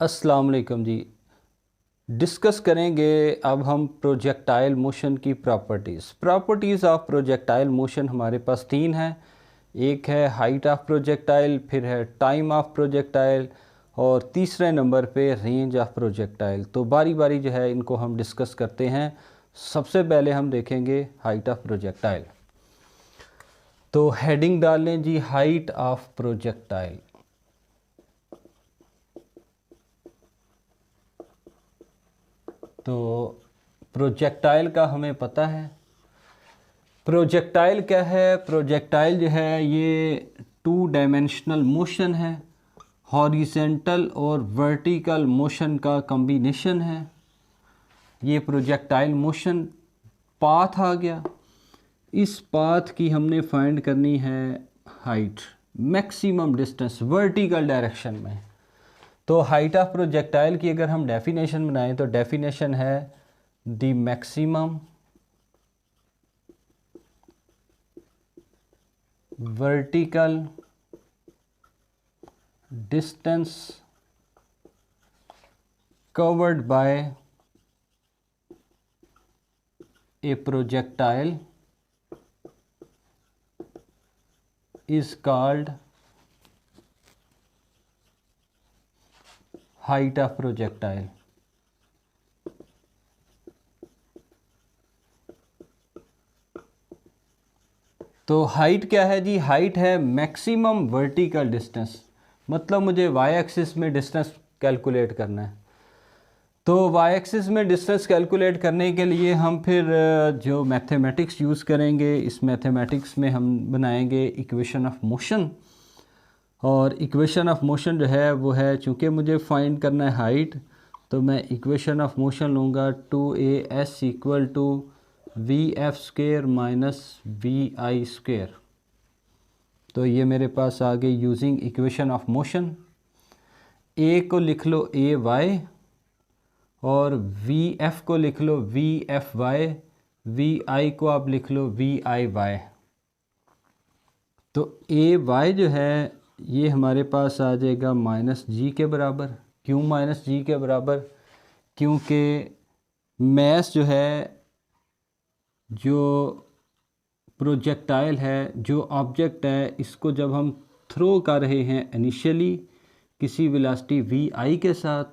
अस्सलाम वालेकुम जी। डिस्कस करेंगे अब हम प्रोजेक्टाइल मोशन की प्रॉपर्टीज़ ऑफ प्रोजेक्टाइल मोशन हमारे पास तीन हैं। एक है हाइट ऑफ प्रोजेक्टाइल, फिर है टाइम ऑफ प्रोजेक्टाइल और तीसरे नंबर पे रेंज ऑफ प्रोजेक्टाइल। तो बारी बारी जो है इनको हम डिस्कस करते हैं। सबसे पहले हम देखेंगे हाइट ऑफ प्रोजेक्टाइल। तो हेडिंग डाल लें जी, हाइट ऑफ प्रोजेक्टाइल। तो प्रोजेक्टाइल का हमें पता है। प्रोजेक्टाइल क्या है? प्रोजेक्टाइल जो है ये टू डायमेंशनल मोशन है, हॉरिजेंटल और वर्टिकल मोशन का कॉम्बिनेशन है। ये प्रोजेक्टाइल मोशन पाथ आ गया। इस पाथ की हमने फाइंड करनी है height, maximum distance vertical direction में। तो हाइट ऑफ प्रोजेक्टाइल की अगर हम डेफिनेशन बनाएं तो डेफिनेशन है the maximum vertical distance covered by a projectile is called height of projectile। तो हाइट क्या है जी? हाइट है मैक्सिमम वर्टिकल डिस्टेंस, मतलब मुझे वाई एक्सिस में डिस्टेंस कैलकुलेट करना है। तो वाई एक्सिस में डिस्टेंस कैलकुलेट करने के लिए हम फिर जो मैथमेटिक्स यूज़ करेंगे, इस मैथमेटिक्स में हम बनाएंगे इक्वेशन ऑफ मोशन। और इक्वेशन ऑफ मोशन जो है वो है, चूँकि मुझे फाइंड करना है हाइट, तो मैं इक्वेशन ऑफ मोशन लूँगा 2as equal to v f square minus v I square. तो ये मेरे पास आ गई using equation of motion. A को लिख लो ए वाई और वी एफ को लिख लो v f y, v i को आप लिख लो वी आई वाई। तो ए वाई जो है ये हमारे पास आ जाएगा माइनस जी के बराबर। क्यों माइनस जी के बराबर? क्योंकि मैस जो है, जो प्रोजेक्टाइल है, जो ऑब्जेक्ट है, इसको जब हम थ्रो कर रहे हैं इनिशियली किसी वेलोसिटी वी आई के साथ,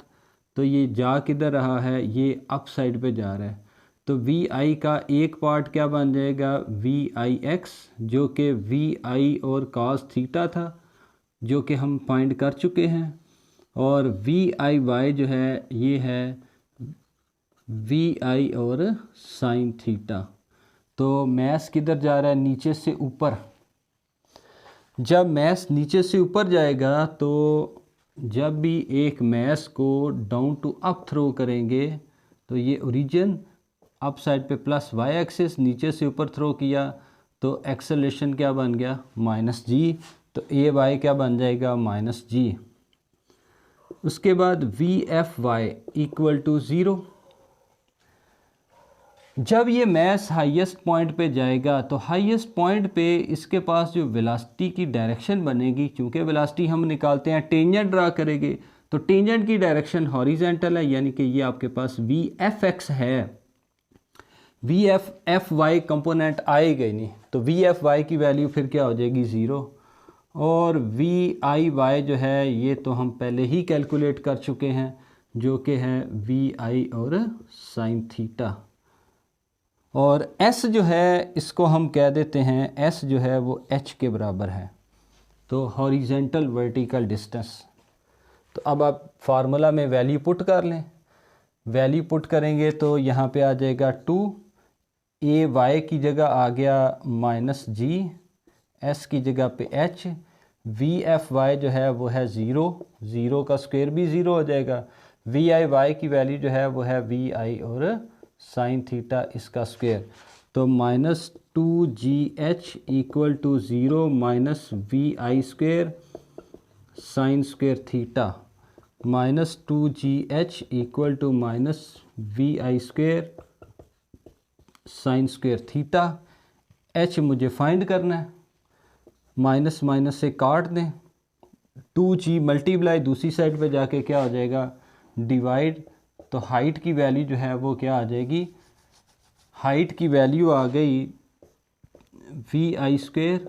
तो ये जा किधर रहा है? ये अप साइड पे जा रहा है। तो वी आई का एक पार्ट क्या बन जाएगा? वी आई एक्स, जो कि वी आई और कॉस थीटा था, जो कि हम फाइंड कर चुके हैं। और वी आई वाई जो है ये है वी आई और साइन थीटा। तो मैस किधर जा रहा है? नीचे से ऊपर। जब मैस नीचे से ऊपर जाएगा तो जब भी एक मैस को डाउन टू अप थ्रो करेंगे तो ये ओरिजिन अप साइड पे प्लस वाई एक्सिस, नीचे से ऊपर थ्रो किया तो एक्सेलरेशन क्या बन गया? Minus g. तो ए वाई क्या बन जाएगा? Minus g. उसके बाद v f y equal to zero. जब ये मैस हाईएस्ट पॉइंट पे जाएगा तो हाईएस्ट पॉइंट पे इसके पास जो वेलोसिटी की डायरेक्शन बनेगी, क्योंकि वेलोसिटी हम निकालते हैं टेंजेंट ड्रा करेंगे, तो टेंजेंट की डायरेक्शन हॉरिजेंटल है, यानी कि ये आपके पास वी एफ एक्स है। वी एफ वाई कंपोनेंट आएगा ही नहीं, तो वी एफ वाई की वैल्यू फिर क्या हो जाएगी? ज़ीरो। और वी आई वाई जो है ये तो हम पहले ही कैलकुलेट कर चुके हैं, जो कि है वी आई और साइन थीटा। और s जो है इसको हम कह देते हैं, s जो है वो h के बराबर है। तो हॉरिजेंटल वर्टिकल डिस्टेंस। तो अब आप फार्मूला में वैल्यू पुट कर लें। वैल्यू पुट करेंगे तो यहाँ पे आ जाएगा 2, ए वाई की जगह आ गया माइनस जी, एस की जगह पे h, वी एफ वाई जो है वो है ज़ीरो, ज़ीरो का स्क्वायर भी ज़ीरो हो जाएगा। वी आई वाई की वैल्यू जो है वो है वी आई और साइन थीटा इसका स्क्वायर। तो minus 2gh equal to zero minus v i square sine square theta, minus 2gh equal to minus v i square sine square theta. h मुझे find करना है, माइनस माइनस से काट दें 2g multiply दूसरी side पे जाके क्या हो जाएगा, डिवाइड। तो हाइट की वैल्यू जो है वो क्या आ जाएगी, हाइट की वैल्यू आ गई vi²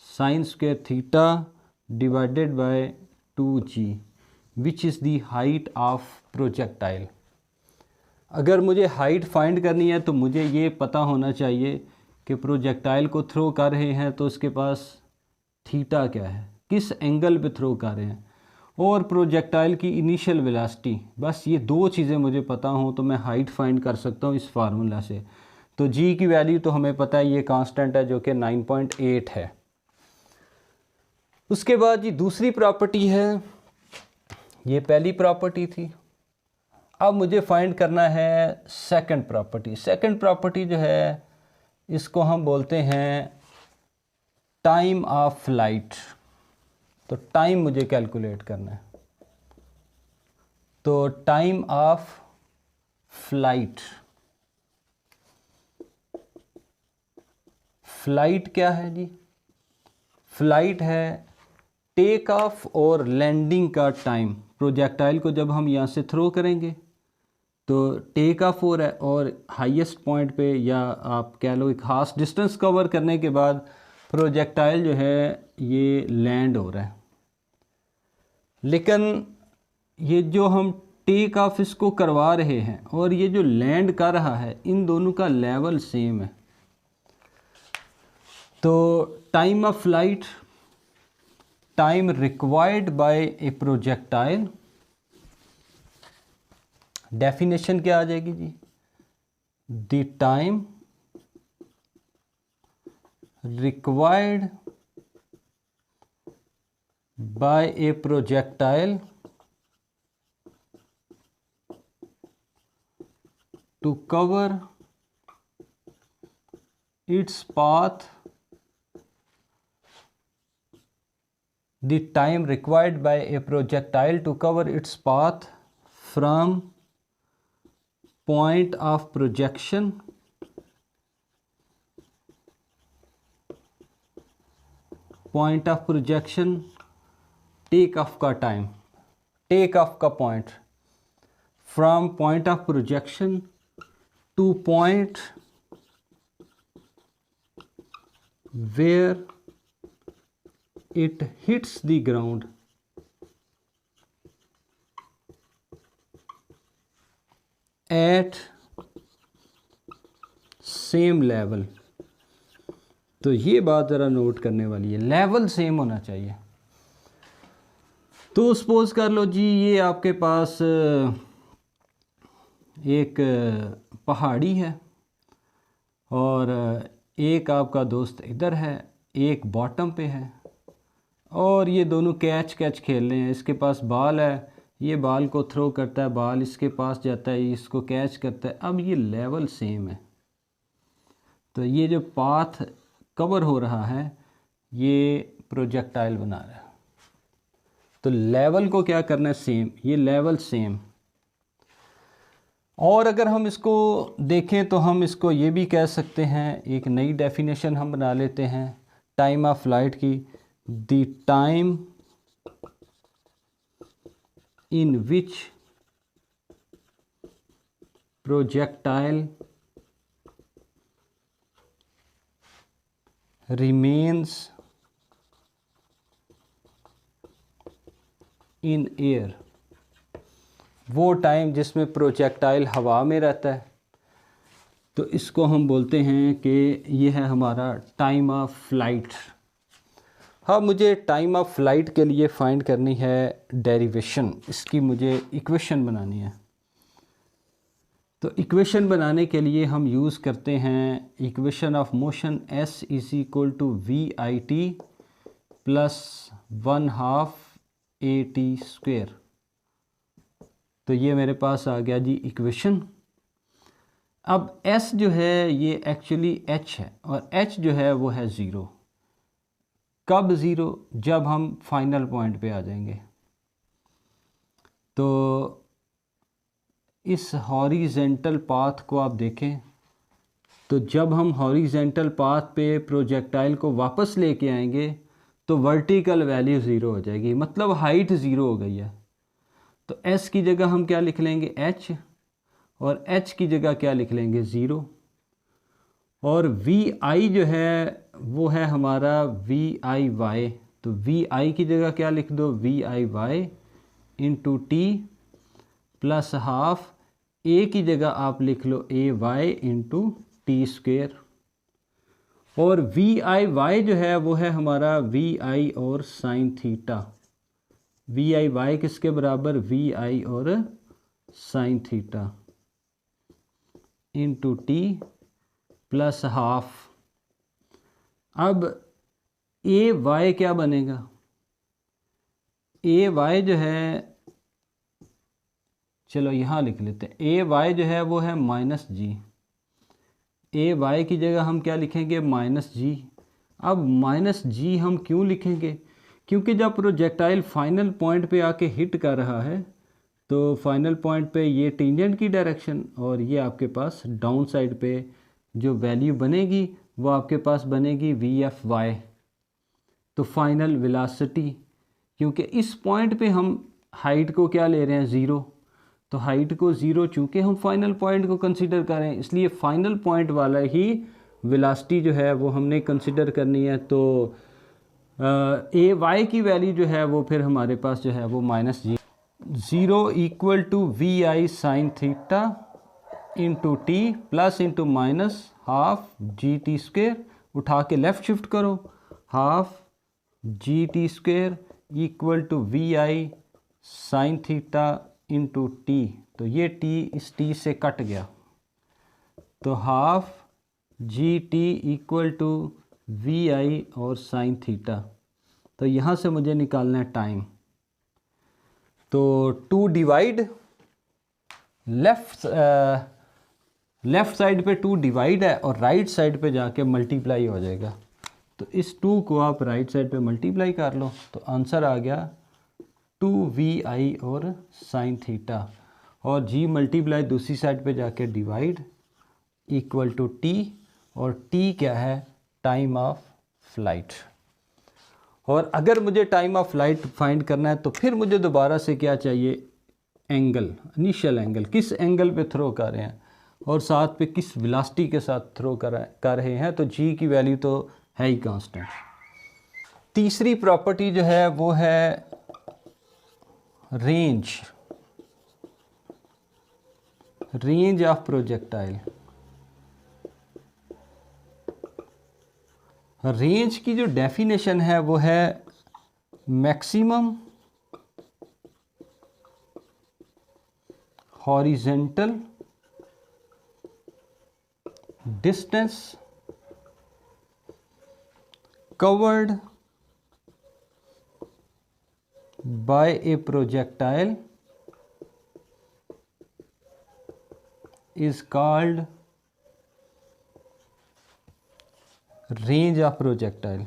sign square theta divided bye 2g which is the height of projectile. अगर मुझे हाइट फाइंड करनी है तो मुझे ये पता होना चाहिए कि प्रोजेक्टाइल को थ्रो कर रहे हैं तो उसके पास थीटा क्या है, किस एंगल पे थ्रो कर रहे हैं, और प्रोजेक्टाइल की इनिशियल वेलोसिटी। बस ये दो चीज़ें मुझे पता हों तो मैं हाइट फाइंड कर सकता हूँ इस फार्मूला से। तो जी की वैल्यू तो हमें पता है ये कांस्टेंट है जो कि 9.8 है। उसके बाद जी दूसरी प्रॉपर्टी है, ये पहली प्रॉपर्टी थी। अब मुझे फाइंड करना है सेकंड प्रॉपर्टी। सेकंड प्रॉपर्टी जो है इसको हम बोलते हैं टाइम ऑफ फ्लाइट। तो टाइम मुझे कैलकुलेट करना है। तो टाइम ऑफ फ्लाइट, फ्लाइट क्या है जी, फ्लाइट है टेक ऑफ और लैंडिंग का टाइम। प्रोजेक्टाइल को जब हम यहाँ से थ्रो करेंगे तो टेक ऑफ हो रहा है और हाईएस्ट पॉइंट पे, या आप कह लो एक खास डिस्टेंस कवर करने के बाद प्रोजेक्टाइल जो है ये लैंड हो रहा है। लेकिन ये जो हम टेक ऑफ इसको करवा रहे हैं और ये जो लैंड कर रहा है, इन दोनों का लेवल सेम है। तो time of flight, time required by a projectile, definition क्या आ जाएगी जी, the time required by a projectile to cover its path, the time required by a projectile to cover its path from point of projection take off का time, take off का point, from point of projection to point where it hits the ground at same level। तो ये बात ज़रा note करने वाली है, level same होना चाहिए। तो सपोज कर लो जी ये आपके पास एक पहाड़ी है और एक आपका दोस्त इधर है, एक बॉटम पे है, और ये दोनों कैच खेल रहे हैं। इसके पास बाल है, ये बाल को थ्रो करता है, बाल इसके पास जाता है, इसको कैच करता है। अब ये लेवल सेम है, तो ये जो पाथ कवर हो रहा है ये प्रोजेक्टाइल बना रहा है। तो लेवल को क्या करना है, सेम, ये लेवल सेम। और अगर हम इसको देखें तो हम इसको ये भी कह सकते हैं, एक नई डेफिनेशन हम बना लेते हैं टाइम ऑफ फ्लाइट की, the time in which projectile remains in air, वो टाइम जिसमें प्रोजेक्टाइल हवा में रहता है। तो इसको हम बोलते हैं कि ये है हमारा टाइम ऑफ फ्लाइट। हाँ, मुझे टाइम ऑफ फ्लाइट के लिए फाइंड करनी है डेरिवेशन, इसकी मुझे इक्वेशन बनानी है। तो इक्वेशन बनाने के लिए हम यूज़ करते हैं equation of motion s = VIT + 1/2 AT²। तो ये मेरे पास आ गया जी इक्वेशन। अब s जो है ये एक्चुअली h है और h जो है वो है 0। कब 0? जब हम फाइनल पॉइंट पे आ जाएंगे। तो इस हॉरिजेंटल पाथ को आप देखें तो जब हम हॉरिजेंटल पाथ पे प्रोजेक्टाइल को वापस लेके आएंगे तो वर्टिकल वैल्यू ज़ीरो हो जाएगी, मतलब हाइट ज़ीरो हो गई है। तो s की जगह हम क्या लिख लेंगे h, और h की जगह क्या लिख लेंगे 0, और vi जो है वो है हमारा viy, तो vi की जगह क्या लिख दो viy into T plus half, a की जगह आप लिख लो ay इंटू टी स्क्वेयर, और viy जो है वो है हमारा vi और साइन थीटा, viy किसके बराबर vi और sine theta into T plus half. अब ए वाई क्या बनेगा, ए वाई जो है, चलो यहाँ लिख लेते हैं, ए वाई जो है वो है माइनस जी, ए वाई की जगह हम क्या लिखेंगे माइनस जी। अब माइनस जी हम क्यों लिखेंगे, क्योंकि जब प्रोजेक्टाइल फाइनल पॉइंट पे आके हिट कर रहा है तो फाइनल पॉइंट पे ये टेंजेंट की डायरेक्शन, और ये आपके पास डाउन साइड पे जो वैल्यू बनेगी वो आपके पास बनेगी वी एफ वाई, तो फाइनल वेलोसिटी, क्योंकि इस पॉइंट पे हम हाइट को क्या ले रहे हैं ज़ीरो, तो हाइट को ज़ीरो चूँकि हम फाइनल पॉइंट को कंसिडर करें, इसलिए फाइनल पॉइंट वाला ही वेलोसिटी जो है वो हमने कंसिडर करनी है। तो ए वाई की वैल्यू जो है वो फिर हमारे पास जो है वो minus G, zero equal to V I sine theta into T plus into minus half G T square, उठा के लेफ़्ट शिफ्ट करो, half G T square equal to V I sine theta into T, तो ये T इस T से cut गया, तो half G T equal to V आई और साइन थीटा। तो यहाँ से मुझे निकालना है टाइम, तो टू डिवाइड लेफ़्ट साइड पे टू डिवाइड है और राइट साइड पे जाके मल्टीप्लाई हो जाएगा, तो इस टू को आप राइट साइड पे मल्टीप्लाई कर लो, तो आंसर आ गया टू वी आई और साइन थीटा, और जी मल्टीप्लाई दूसरी साइड पे जाके डिवाइड इक्वल टू टी, और टी क्या है टाइम ऑफ फ्लाइट। और अगर मुझे टाइम ऑफ फ्लाइट फाइंड करना है तो फिर मुझे दोबारा से क्या चाहिए, एंगल, इनिशियल एंगल, किस एंगल पे थ्रो कर रहे हैं और साथ पे किस वेलोसिटी के साथ थ्रो कर रहे हैं, तो जी की वैल्यू तो है ही कांस्टेंट। तीसरी प्रॉपर्टी जो है वो है रेंज ऑफ प्रोजेक्टाइल। रेंज की जो डेफिनेशन है वो है maximum horizontal distance covered by a projectile is called range of projectile।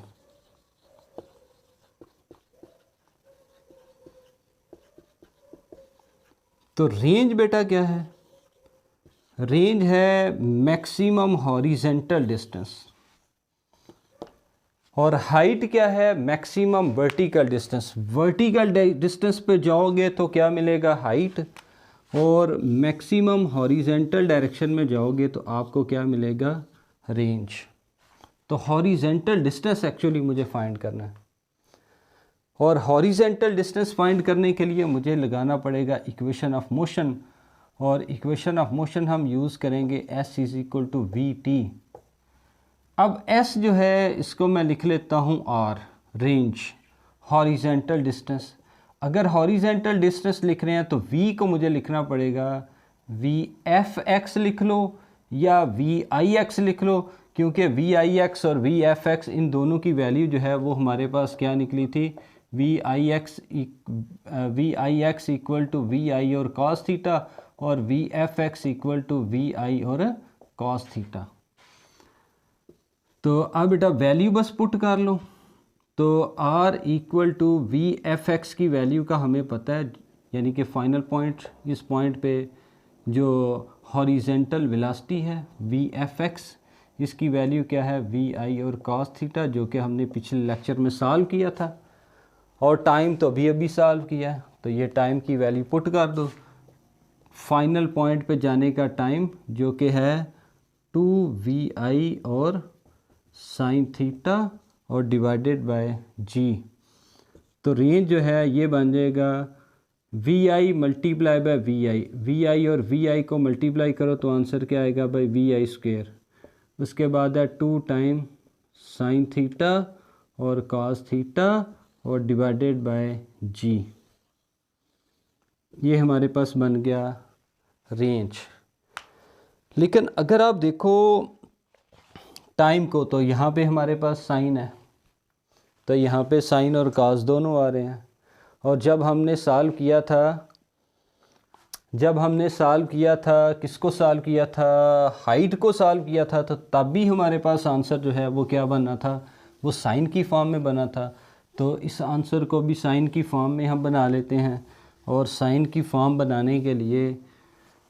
तो रेंज बेटा क्या है, रेंज है मैक्सिमम हॉरिजेंटल डिस्टेंस, और हाइट क्या है maximum vertical distance. Vertical distance पे जाओगे तो क्या मिलेगा हाइट, और मैक्सिमम हॉरिजेंटल डायरेक्शन में जाओगे तो आपको क्या मिलेगा रेंज। तो हॉरिजेंटल डिस्टेंस एक्चुअली मुझे फाइंड करना है, और हॉरिजेंटल डिस्टेंस फाइंड करने के लिए मुझे लगाना पड़ेगा इक्वेशन ऑफ मोशन, और इक्वेशन ऑफ मोशन हम यूज़ करेंगे s is equal to v t. अब s जो है इसको मैं लिख लेता हूँ r, रेंज हॉरिजेंटल डिस्टेंस। अगर हॉरिजेंटल डिस्टेंस लिख रहे हैं तो v को मुझे लिखना पड़ेगा वी एफ एक्स लिख लो या वी आई एक्स लिख लो, क्योंकि वी आई एक्स और वी एफ एक्स इन दोनों की वैल्यू जो है वो हमारे पास क्या निकली थी, V I X equal to V आई और कॉस थीटा, और V F X equal to V आई और कॉस थीटा। तो अब बेटा वैल्यू बस पुट कर लो, तो r equal to v F x की वैल्यू का हमें पता है, यानी कि फाइनल पॉइंट इस पॉइंट पे जो हॉरिजेंटल वेलोसिटी है वी एफ एक्स इसकी वैल्यू क्या है वी आई और कॉस थीटा, जो कि हमने पिछले लेक्चर में सॉल्व किया था, और टाइम तो अभी अभी सॉल्व किया है। तो ये टाइम की वैल्यू पुट कर दो, फाइनल पॉइंट पे जाने का टाइम जो कि है 2vi और साइन थीटा और डिवाइडेड बाय जी। तो रेंज जो है ये बन जाएगा we I multiply by V आई और वी आई को मल्टीप्लाई करो तो आंसर क्या आएगा भाई वी आई स्क्वेयर। उसके बाद है 2 टाइम साइन थीटा और कॉस थीटा और डिवाइडेड बाय जी। ये हमारे पास बन गया रेंज। लेकिन अगर आप देखो टाइम को, तो यहाँ पे हमारे पास साइन है, तो यहाँ पे साइन और कॉस दोनों आ रहे हैं। और जब हमने सॉल्व किया था किसको सॉल्व किया था, हाइट को सॉल्व किया था, तो तब भी हमारे पास आंसर जो है वो क्या बना था, वो साइन की फॉर्म में बना था। तो इस आंसर को भी साइन की फॉर्म में हम बना लेते हैं। और साइन की फॉर्म बनाने के लिए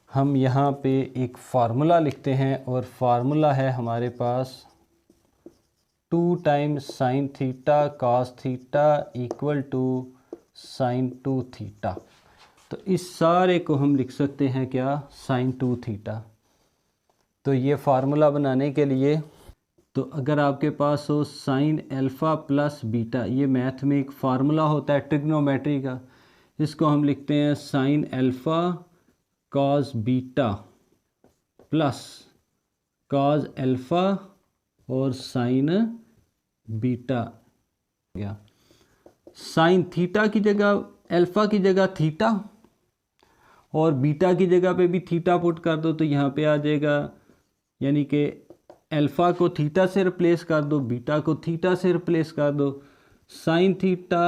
हम यहाँ पे एक फार्मूला लिखते हैं, और फार्मूला है हमारे पास 2 times sine theta cos theta equal to sine 2 theta. तो इस सारे को हम लिख सकते हैं क्या, साइन 2 थीटा। तो ये फार्मूला बनाने के लिए, तो अगर आपके पास हो साइन अल्फ़ा प्लस बीटा, ये मैथ में एक फार्मूला होता है ट्रिग्नोमेट्री का, इसको हम लिखते हैं sine alpha cos beta plus cos alpha और साइन बीटा। गया साइन थीटा की जगह अल्फ़ा की जगह थीटा और बीटा की जगह पे भी थीटा पुट कर दो, तो यहाँ पे आ जाएगा, यानी कि अल्फ़ा को थीटा से रिप्लेस कर दो, बीटा को थीटा से रिप्लेस कर दो, साइन थीटा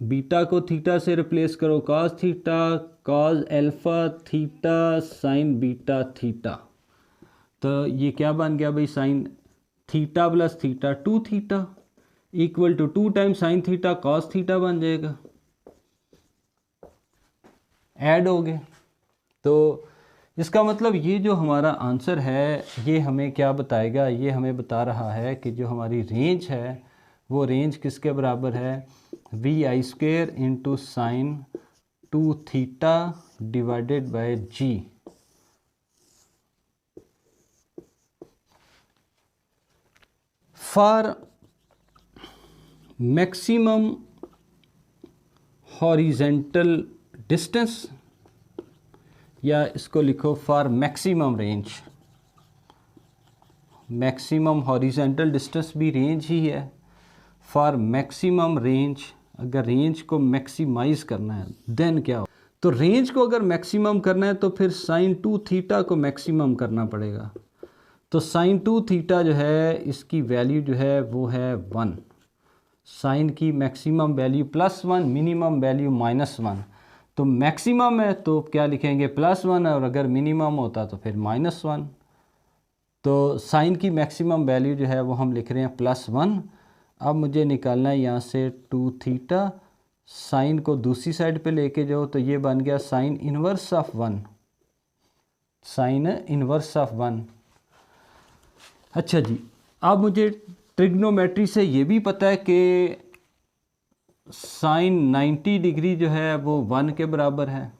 बीटा को थीटा से रिप्लेस करो, cos theta cos alpha theta sine beta theta. तो ये क्या बन गया भाई, sine theta plus theta 2 theta equal to 2 time sine theta cos theta बन जाएगा, ऐड हो गए। तो इसका मतलब ये जो हमारा आंसर है ये हमें क्या बताएगा, ये हमें बता रहा है कि जो हमारी रेंज है वो रेंज किसके बराबर है, v I square into sine 2 theta divided by g. For maximum horizontal distance, या इसको लिखो for maximum range, maximum horizontal distance भी रेंज ही है। फॉर मैक्सिमम रेंज, अगर रेंज को मैक्सिमाइज करना है देन क्या हो, तो रेंज को अगर मैक्सिमम करना है तो फिर साइन 2 थीटा को मैक्सिमम करना पड़ेगा। तो साइन 2 थीटा जो है इसकी वैल्यू जो है वो है 1, साइन की मैक्सिमम वैल्यू +1, मिनिमम वैल्यू -1। तो मैक्सिमम है तो क्या लिखेंगे +1, और अगर मिनिमम होता तो फिर -1। तो साइन की मैक्सिमम वैल्यू जो है वो हम लिख रहे हैं +1। अब मुझे निकालना है यहाँ से 2 थीटा, साइन को दूसरी साइड पे लेके जाओ तो ये बन गया sign inverse of 1, sign inverse of 1। अच्छा जी, अब मुझे ट्रिग्नोमेट्री से ये भी पता है कि साइन 90 डिग्री जो है वो 1 के बराबर है।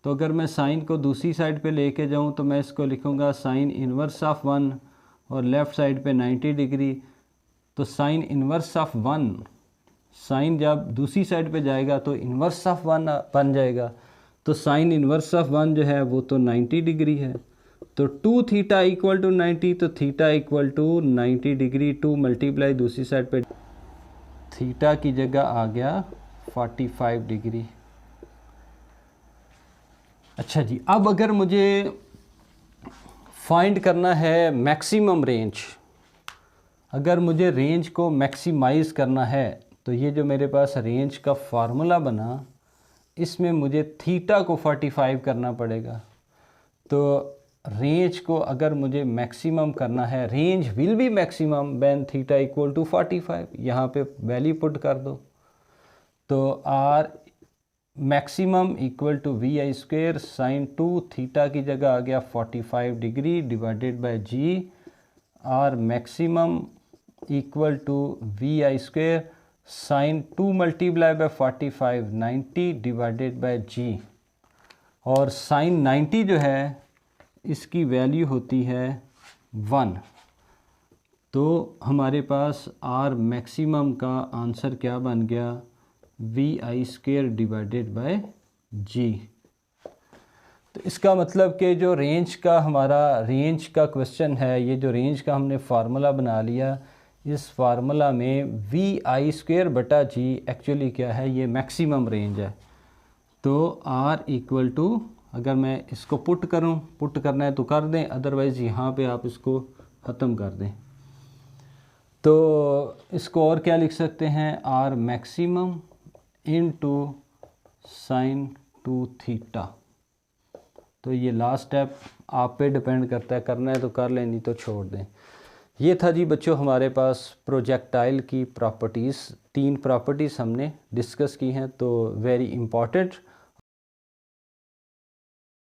तो अगर मैं साइन को दूसरी साइड पे लेके जाऊँ तो मैं इसको लिखूँगा साइन इन्वर्स ऑफ 1 और लेफ़्ट साइड पे 90 डिग्री। तो साइन इन्वर्स ऑफ 1, साइन जब दूसरी साइड पे जाएगा तो इन्वर्स ऑफ 1 बन जाएगा। तो साइन इन्वर्स ऑफ 1 जो है वो तो 90 डिग्री है। तो 2 थीटा इक्वल टू 90, तो theta equal to 90 degree, 2 multiply दूसरी साइड पे थीटा की जगह आ गया 45 डिग्री। अच्छा जी, अब अगर मुझे फाइंड करना है मैक्सिमम रेंज, अगर मुझे रेंज को मैक्सिमाइज करना है तो ये जो मेरे पास रेंज का फार्मूला बना, इसमें मुझे थीटा को 45 करना पड़ेगा। तो रेंज को अगर मुझे मैक्सिमम करना है, range will be maximum when theta equal to 45, यहाँ पे वैल्यू पुट कर दो। तो R maximum equal to V I square sine 2 theta की जगह आ गया 45 degree divided by G. R maximum equal to V I square sine 2 multiply by 45 90 divided by G, और साइन 90 जो है इसकी वैल्यू होती है 1। तो हमारे पास आर मैक्सिमम का आंसर क्या बन गया, V I square divided by G. तो इसका मतलब कि जो रेंज का हमारा रेंज का क्वेश्चन है, ये जो रेंज का हमने फार्मूला बना लिया, इस फार्मूला में वी आई स्क्वेयर बटा जी एक्चुअली क्या है, ये मैक्सिमम रेंज है। तो आर इक्वल टू, अगर मैं इसको पुट करूं, पुट करना है तो कर दें, अदरवाइज़ यहाँ पे आप इसको ख़त्म कर दें। तो इसको और क्या लिख सकते हैं, R maximum into sine 2 theta. तो ये लास्ट स्टेप आप पे डिपेंड करता है, करना है तो कर लें, नहीं तो छोड़ दें। ये था जी बच्चों हमारे पास प्रोजेक्टाइल की प्रॉपर्टीज़, 3 प्रॉपर्टीज़ हमने डिस्कस की हैं। तो वेरी इम्पॉर्टेंट